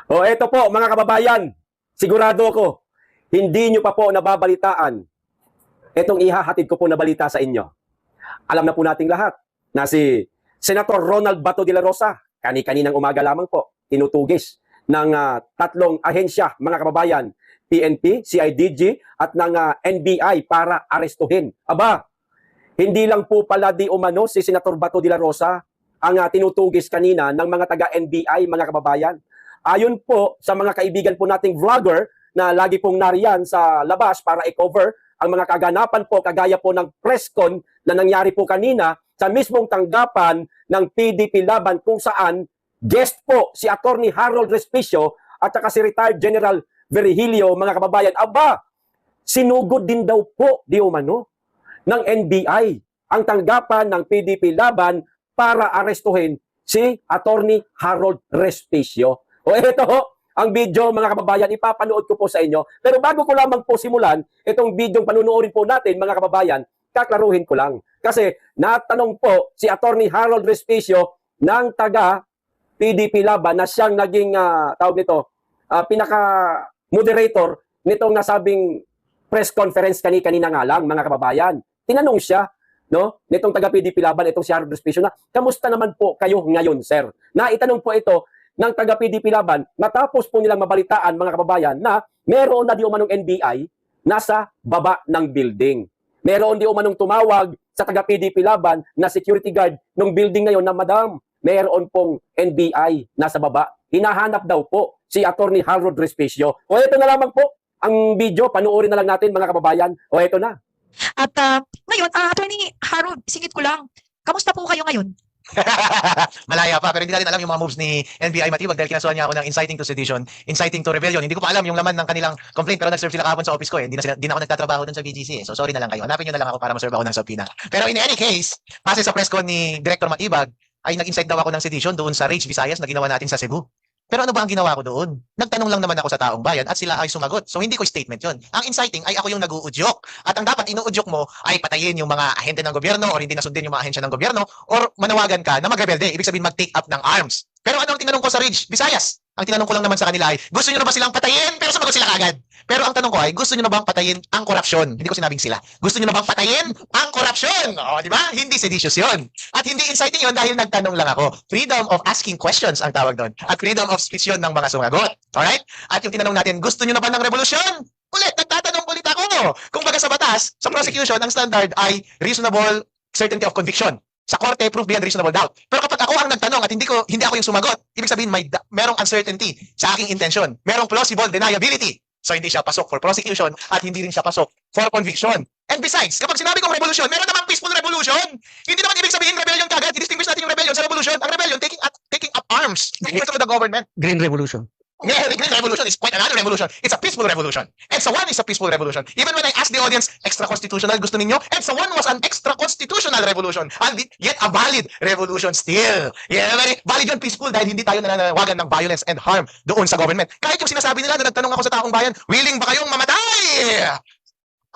O eto po mga kababayan, sigurado ko, hindi nyo pa po nababalitaan itong ihahatid ko po na balita sa inyo. Alam na po nating lahat na si Senator Ronald Bato de la Rosa, kani-kaninang umaga lamang po, tinutugis ng tatlong ahensya, mga kababayan, PNP, CIDG at ng NBI para arestuhin. Aba, hindi lang po pala di umano si Senator Bato de la Rosa ang tinutugis kanina ng mga taga-NBI, mga kababayan. Ayon po sa mga kaibigan po nating vlogger na lagi pong nariyan sa labas para i-cover ang mga kaganapan po kagaya po ng press con na nangyari po kanina sa mismong tanggapan ng PDP Laban kung saan guest po si Attorney Harold Respicio at saka si retired General Virgilio, mga kababayan. Aba, sinugod din daw po di umano ng NBI ang tanggapan ng PDP Laban para arestuhin si Attorney Harold Respicio. O ito ho, ang video mga kababayan, ipapanood ko po sa inyo. Pero bago ko lamang po simulan, itong video panunuorin po natin mga kababayan, kaklaruhin ko lang. Kasi natanong po si Attorney Harold Respicio ng taga PDP Laban na siyang naging tawag nito, pinaka-moderator nitong nasabing press conference kanina nga lang mga kababayan. Tinanong siya, no, nitong taga PDP Laban, itong si Harold Respicio na, kamusta naman po kayo ngayon, sir? Na itanong po ito ng taga PDP Laban, matapos po nilang mabalitaan mga kababayan na meron na di umanong NBI nasa baba ng building. Meron di umanong tumawag sa taga PDP Laban na security guard ng building ngayon na, madam, meron pong NBI nasa baba. Hinahanap daw po si Attorney Harold Respicio. O ito na lamang po ang video, panuorin na lang natin mga kababayan. O ito na. At ngayon, Attorney Harold, singit ko lang, kamusta po kayo ngayon? Malaya pa, pero hindi natin alam yung mga moves ni NBI Matibag dahil kinasuhan niya ako ng inciting to sedition, inciting to rebellion. Hindi ko pa alam yung laman ng kanilang complaint, pero nag-serve sila kahapon sa office ko. Hindi na ako nagtatrabaho dun sa BGC. So sorry na lang kayo. Hanapin nyo na lang ako para ma-serve ako ng subpoena. Pero in any case, kasi sa press con ni Director Matibag, ay nag-incite daw ako ng sedition doon sa Rage Visayas na ginawa natin sa Cebu. Pero ano ba ang ginawa ko doon? Nagtanong lang naman ako sa taong bayan at sila ay sumagot. So hindi ko statement yon. Ang inciting ay ako yung nag-uudyok. At ang dapat inuudyok mo ay patayin yung mga ahente ng gobyerno or hindi nasundin yung mga ahensya ng gobyerno or manawagan ka na magrebelde. Ibig sabihin mag-take up ng arms. Pero ano ang tinanong ko sa Ridge, Visayas? Ang tinanong ko lang naman sa kanila ay, gusto nyo na ba silang patayin? Pero sumagot sila kagad. Pero ang tanong ko ay, gusto nyo na bang patayin ang korupsyon? Hindi ko sinabing sila. Gusto nyo na bang patayin ang korupsyon? O, di ba? Hindi seditious yun. At hindi inciting yun dahil nagtanong lang ako. Freedom of asking questions ang tawag doon. At freedom of speech yun ng mga sumagot. Alright? At yung tinanong natin, gusto nyo na ba ng revolusyon? Ulit, nagtatanong ulit ako. Kung baga sa batas, sa prosecution, ang standard ay reasonable certainty of conviction. Sa korte, proof beyond reasonable doubt. Pero kapag ako ang nagtanong at hindi ako yung sumagot, ibig sabihin merong uncertainty sa aking intention. Merong plausible deniability. So hindi siya pasok for prosecution at hindi rin siya pasok for conviction. And besides, kapag sinabi kong revolution, meron namang peaceful revolution. Hindi naman ibig sabihin rebellion kagad. I-distinguish natin yung rebellion sa revolution. Ang rebellion, taking up arms against the government. Green Revolution. Yeah, the Green Revolution is quite another revolution. It's a peaceful revolution. And so one is a peaceful revolution. Even when I asked the audience, extra-constitutional gusto ninyo? And so one was an extra-constitutional revolution. And yet a valid revolution still. Yeah, very valid yun, peaceful dahil hindi tayo nananawagan ng violence and harm doon sa government. Kahit yung sinasabi nila na nagtanong ako sa taong bayan, willing ba kayong mamatay?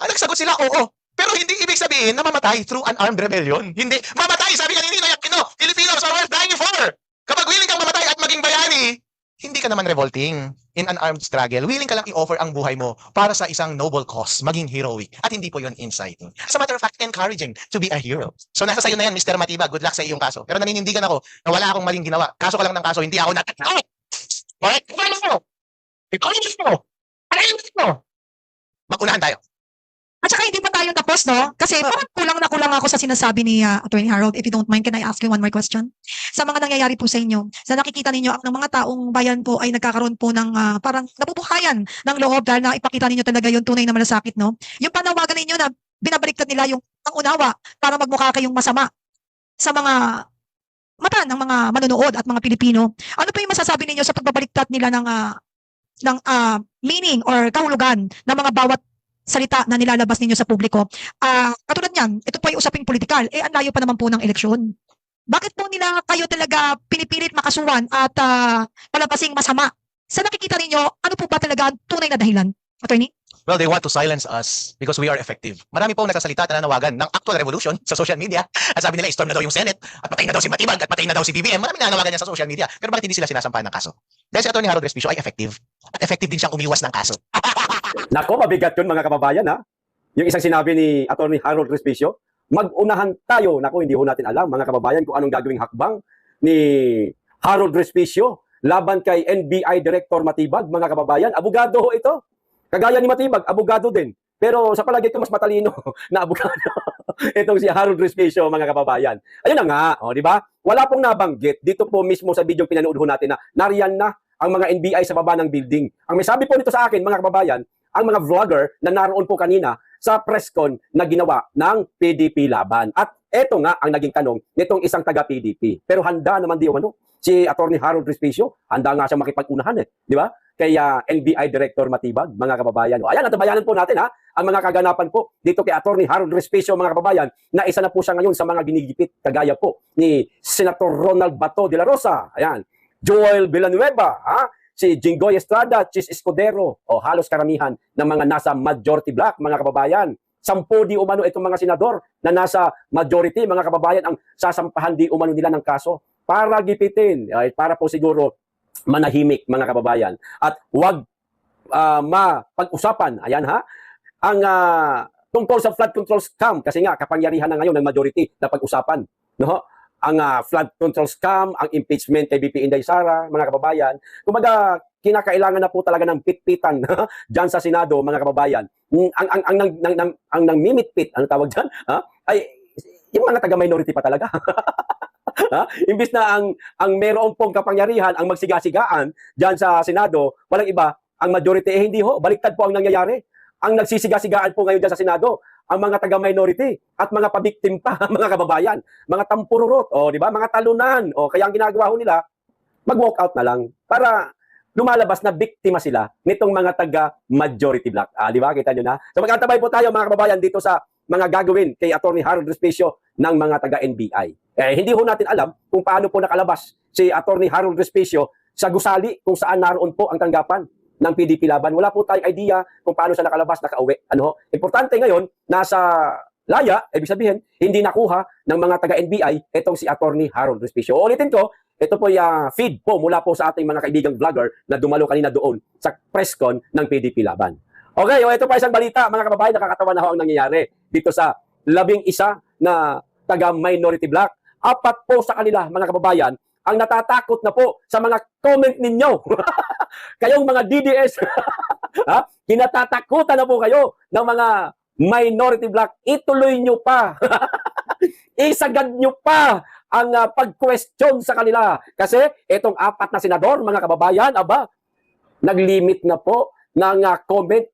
Nagsagot sila, oo. Pero hindi ibig sabihin na mamatay through an armed rebellion. Hindi. Mamatay, sabi nga ni Ninoy Aquino, Filipinos are worth dying for. Kapag willing kang mamatay at maging bayani, hindi ka naman revolting in an armed struggle. Willing ka lang i-offer ang buhay mo para sa isang noble cause, maging heroic. At hindi po yun inciting. As a matter of fact, encouraging to be a hero. So nasa sayo na yan, Mr. Matibag. Good luck sa iyong kaso. Pero naninindigan ako na wala akong maling ginawa. Kaso ka lang ng kaso, hindi ako natatawag. Alright? Ikaw mo! Mag-unahan tayo. At saka hindi pa tayo tapos, no? Kasi parang kulang na kulang ako sa sinasabi ni Attorney Harold. If you don't mind, can I ask you one more question? Sa mga nangyayari po sa inyo, sa nakikita ninyo, ang mga taong bayan po ay nagkakaroon po ng parang nabubuhayan ng loob dahil na ipakita ninyo talaga yung tunay na malasakit, no? Yung panawagan ninyo na binabaliktad nila yung pangunawa para magmukha kayong masama sa mga mata ng mga manonood at mga Pilipino. Ano po yung masasabi ninyo sa pagbabaliktad nila ng meaning or kahulugan ng mga bawat salita na nilalabas ninyo sa publiko? Katulad niyan, ito po ay usaping politikal. Ang layo pa naman po ng eleksyon. Bakit po nila kayo talaga pinipilit makasuhan at palabasing masama? Sa nakikita ninyo, ano po ba talaga ang tunay na dahilan? Attorney? Well, they want to silence us because we are effective. Marami pong nagsasalita at nananawagan ng actual revolution sa social media. At sabi nila, storm na daw yung Senate, at patayin na daw si Matibag, at patayin na daw si BBM. Maraming nananawagan niya sa social media. Pero bakit hindi sila sinasampahan ng kaso? Dahil si Atty. Harold Respicio ay effective. At effective din siyang umiwas ng kaso. Nako, mabigat yun mga kababayan ha. Yung isang sinabi ni Atty. Harold Respicio, mag-unahan tayo. Nako, hindi ho natin alam mga kababayan kung anong gagawing hakbang ni Harold Respicio laban kay NBI Director Matibag, mga kababayan. Abogado ho ito. Kagaya ni Matibag, abogado din. Pero sa palagay ko mas matalino na abogado itong si Harold Respicio, mga kababayan. Ayun na nga, di ba? Wala pong nabanggit dito po mismo sa video pinanood ho natin na nariyan na ang mga NBI sa baba ng building. Ang may sabi po nito sa akin, mga kababayan, ang mga vlogger na naroon po kanina sa presscon na ginawa ng PDP Laban. At eto nga ang naging tanong nitong isang taga-PDP. Pero handa naman di umano si Atty. Harold Respicio, handa nga siyang makipag-unahan di ba? Kay NBI Director Matibag, mga kababayan. Ayan, natabayanan po natin ang mga kaganapan po dito kay Atty. Harold Respicio, mga kababayan, na isa na po siya ngayon sa mga ginigipit, kagaya po ni Senator Ronald Bato de la Rosa, ayan, Joel Villanueva, si Jinggoy Estrada, Chis Escudero, halos karamihan ng mga nasa majority block, mga kababayan. 10 di umano itong mga senador na nasa majority, mga kababayan, ang sasampahan di umano nila ng kaso para gipitin, para po siguro manahimik, mga kababayan. At huwag mapag-usapan, ayan ang tungkol sa flood control scam, kasi nga kapangyarihan na ngayon ng majority na pag-usapan, no? Ang flood control scam, ang impeachment kay BP Inday Sara, mga kababayan. Kumaga, kinakailangan na po talaga ng pitpitan diyan sa Senado, mga kababayan. Ang nangmimit-pit, ano tawag diyan? Ay yung mga taga-minority pa talaga. Imbis na ang meron pong kapangyarihan ang magsigasigaan diyan sa Senado, walang iba, ang majority hindi ho, baliktad po ang nangyayari. Ang nagsisiga-sigaan po ngayon diyan sa Senado, ang mga taga-minority at mga pabiktim pa, mga kababayan, mga tampururot, di ba? Mga talunan, kaya ang ginagawa ho nila, mag-walk out na lang para lumalabas na biktima sila nitong mga taga-majority block. Di ba? Kita nyo na? So magkatabay po tayo, mga kababayan, dito sa mga gagawin kay Atty. Harold Respicio ng mga taga-NBI. Hindi ho natin alam kung paano po nakalabas si Atty. Harold Respicio sa gusali kung saan naroon po ang tanggapan ng PDP Laban. Wala po tayong idea kung paano siya nakalabas, nakauwi. Importante ngayon, nasa laya, ibig sabihin, hindi nakuha ng mga taga-NBI itong si Atty. Harold Respicio. Ulitin ko, ito po yung feed po mula po sa ating mga kaibigang vlogger na dumalo kanina doon sa presscon ng PDP Laban. Okay, ito pa isang balita, mga kababayan, nakakatawa na ho ang nangyayari dito sa 11 na taga-minority block. 4 po sa kanila, mga kababayan, ang natatakot na po sa mga comment ninyo. Kayong mga DDS, kinatatakutan na po kayo ng mga minority block. Ituloy nyo pa. Isagad nyo pa ang pag-question sa kanila. Kasi itong 4 na senador, mga kababayan, nag-limit na po ng comment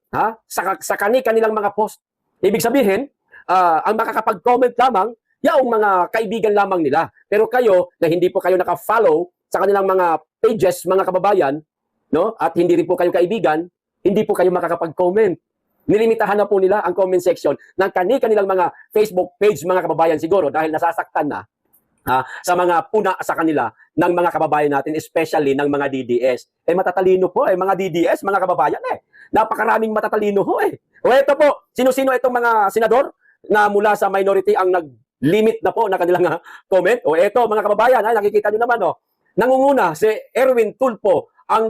sa kanilang mga post. Ibig sabihin, ang makakapag-comment lamang, yung mga kaibigan lamang nila. Pero kayo, na hindi po kayo naka-follow sa kanilang mga pages, mga kababayan, no? At hindi rin po kayo kaibigan, hindi po kayo makakapag-comment. Nilimitahan na po nila ang comment section ng kanilang mga Facebook page, mga kababayan, siguro dahil nasasaktan na sa mga puna sa kanila ng mga kababayan natin, especially ng mga DDS. Matatalino po, mga DDS, mga kababayan, napakaraming matatalino ho, O ito po, sino-sino itong mga senador na mula sa minority ang nag-limit na po na kanilang comment? O ito, mga kababayan, nakikita nyo naman, nangunguna si Erwin Tulfo, ang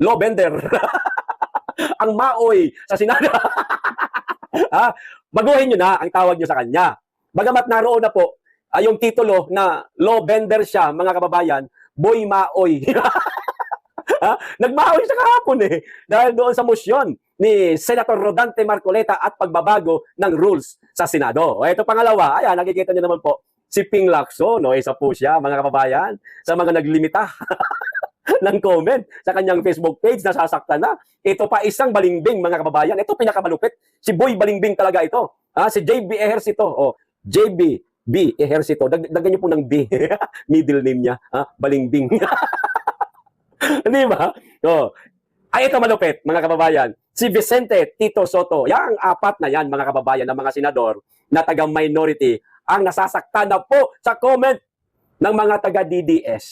law bender, ang maoy sa Senado. Baguhin nyo na ang tawag nyo sa kanya. Bagamat naroon na po, yung titulo na law bender siya, mga kababayan, boy maoy. Nagmaoy siya kahapon dahil doon sa motion ni Senator Rodante Marcoleta at pagbabago ng rules sa Senado. Ito pangalawa, nakikita niyo naman po, si Ping Lacson, isa po siya, mga kababayan, sa mga naglimita ng comment sa kanyang Facebook page, nasasaktan na. Ito pa isang Balingbing, mga kababayan. Ito pinakamalupit. Si Boy Balingbing talaga ito. Si JB Ejercito. JB Ejercito. Dagdagan niyo po ng B. Middle name niya. Balingbing. Di ba? Ito malupit, mga kababayan. Si Vicente Tito Soto. Yang 4 na yan, mga kababayan, ng mga senador na taga-minority ang nasasaktan na po sa comment ng mga taga-DDS.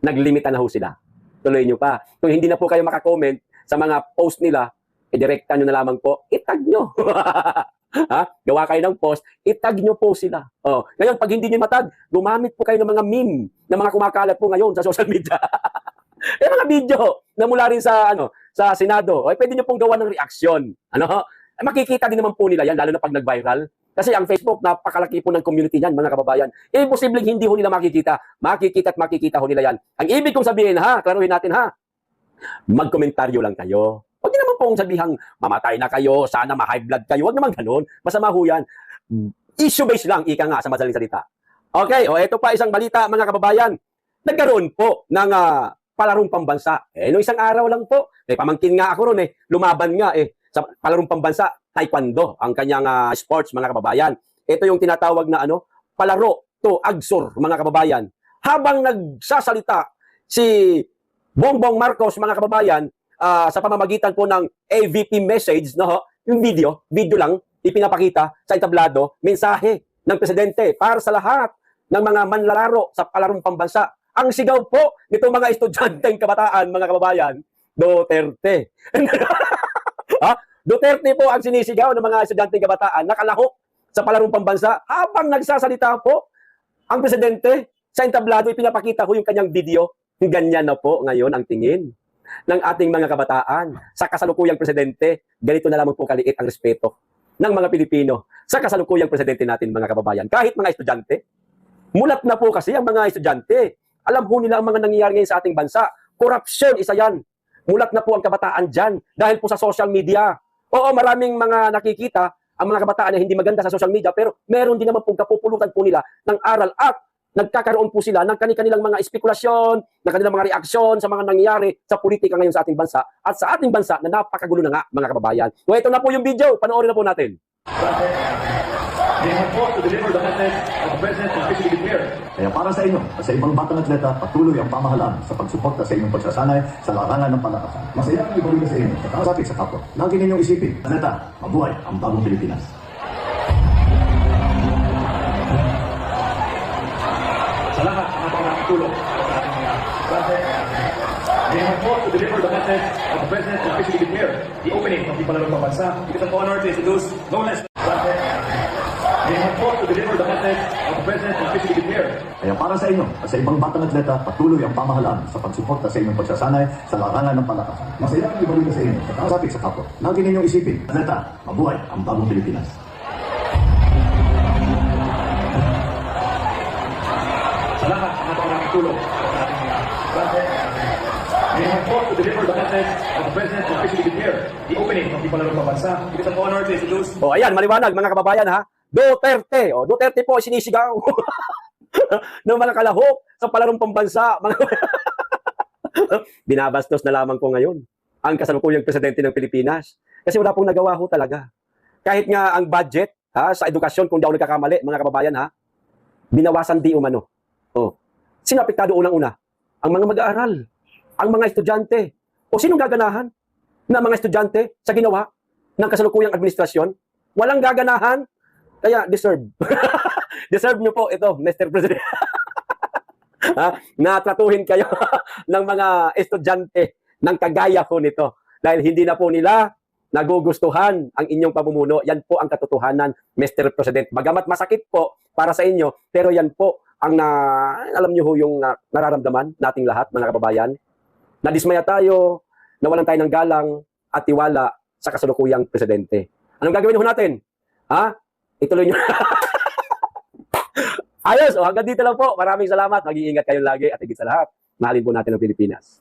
Naglimita na ho sila. Tuloy nyo pa. Kung hindi na po kayo makakomment sa mga post nila, direkta nyo na lamang po, itag nyo. Ha? Gawa kayo ng post, itag nyo po sila. Oh. Ngayon, pag hindi nyo matag, gumamit po kayo ng mga meme na mga kumakalat po ngayon sa social media. Eh, mga video na mula rin sa, sa Senado. O, pwede nyo pong gawa ng reaksyon. Eh, makikita din naman po nila yan, lalo na pag nag-viral. Kasi ang Facebook, napakalaki po ng community niyan, mga kababayan. Eh, posibleng hindi ho nila makikita. Makikita at makikita ho nila yan. Ang ibig kong sabihin, klaruhin natin, magkomentaryo lang kayo. Huwag niyo naman pong sabihang mamatay na kayo, sana ma-high blood kayo. Huwag naman ganun. Masama ho yan. Issue-based lang, ika nga, sa madaling salita. Okay, ito pa isang balita, mga kababayan. Nagkaroon po ng palarong pambansa. Noong isang araw lang po, may pamangkin nga ako ron lumaban nga sa palarong pambansa, taekwondo, ang kanyang sports, mga kababayan. Ito yung tinatawag na palaro to agsur, mga kababayan. Habang nagsasalita si Bongbong Marcos, mga kababayan, sa pamamagitan po ng AVP message, yung video lang, ipinapakita sa entablado, mensahe ng presidente para sa lahat ng mga manlalaro sa palarong pambansa. Ang sigaw po nitong mga estudyanteng kabataan, mga kababayan, Duterte. Duterte po ang sinisigaw ng mga estudyanteng kabataan, nakalahok sa palarong pambansa. Habang nagsasalita po ang presidente sa entablado, ipinapakita ko yung kanyang video. Ganyan na po ngayon ang tingin ng ating mga kabataan sa kasalukuyang presidente. Ganito na lamang po kaliit ang respeto ng mga Pilipino sa kasalukuyang presidente natin, mga kababayan. Kahit mga estudyante, mulat na po kasi ang mga estudyante. Alam po nila ang mga nangyayari ngayon sa ating bansa. Corruption, isa yan. Mulat na po ang kabataan dyan dahil po sa social media. Oo, maraming mga nakikita ang mga kabataan na hindi maganda sa social media, pero meron din naman pong kapupulutan po nila ng aral at nagkakaroon po sila ng kanilang mga espekulasyon, ng kanilang mga reaksyon sa mga nangyayari sa politika ngayon sa ating bansa at sa ating bansa na napakagulo na nga, mga kababayan. So ito na po yung video, panoorin na po natin. They have fought to deliver the message of the President officially declared. Kaya para sa inyo at sa ibang batang atleta, patuloy ang pamahalaan sa pagsuporta sa inyong pagsasanay sa larangan ng palakasan. Masaya ang ibalita sa inyo sa kakasapit sa kapwa. Lagi ninyong isipin, atleta, mabuhay ang bagong Pilipinas. Sa lahat ng mga nakatulong sa ating President, they have fought to deliver the message of the President officially declared. The opening of the palarong pambansa. It is an honor to introduce no less They have fought to deliver the message of the President officially declared. Kaya para sa inyo at sa ibang batang atleta, patuloy ang pamahalaan sa pagsuporta sa inyong pagsasanay sa larangan ng palakasan. Masaya ang ibalita sa inyo sa kakasapit sa kapwa. Lagi ninyong isipin, atleta, mabuhay ang bagong Pilipinas. Sa lahat ng mga nakatulong sa ating President, they have fought to deliver the message of the President officially declared. The opening of the palarong pambansa. It is an honor to introduce. Ayan, maliwanag, mga kababayan, Duterte. Duterte po sinisigaw ng mga kalahok sa palarong pambansa. Binabastos na lamang po ngayon ang kasalukuyang presidente ng Pilipinas. Kasi wala pong nagawa ho talaga. Kahit nga ang budget sa edukasyon, kung di ako nagkakamali, mga kababayan, binawasan di umano. Sino apektado unang-una? Ang mga mag-aaral, ang mga estudyante. O sinong gaganahan na mga estudyante sa ginawa ng kasalukuyang administrasyon? Walang gaganahan. Kaya deserve. Deserve nyo po ito, Mr. President. Natratuhin kayo ng mga estudyante ng kagaya ko nito. Dahil hindi na po nila nagugustuhan ang inyong pamumuno. Yan po ang katotohanan, Mr. President. Bagamat masakit po para sa inyo, pero yan po ang alam nyo ho yung nararamdaman nating lahat, mga kababayan. Nadismaya tayo, nawalan tayo ng galang at tiwala sa kasalukuyang presidente. Anong gagawin ho natin? Ituloy nyo. Ayos, hanggang dito lang po. Maraming salamat. Mag-iingat kayo lagi at higit sa lahat, mahalin po natin ang Pilipinas.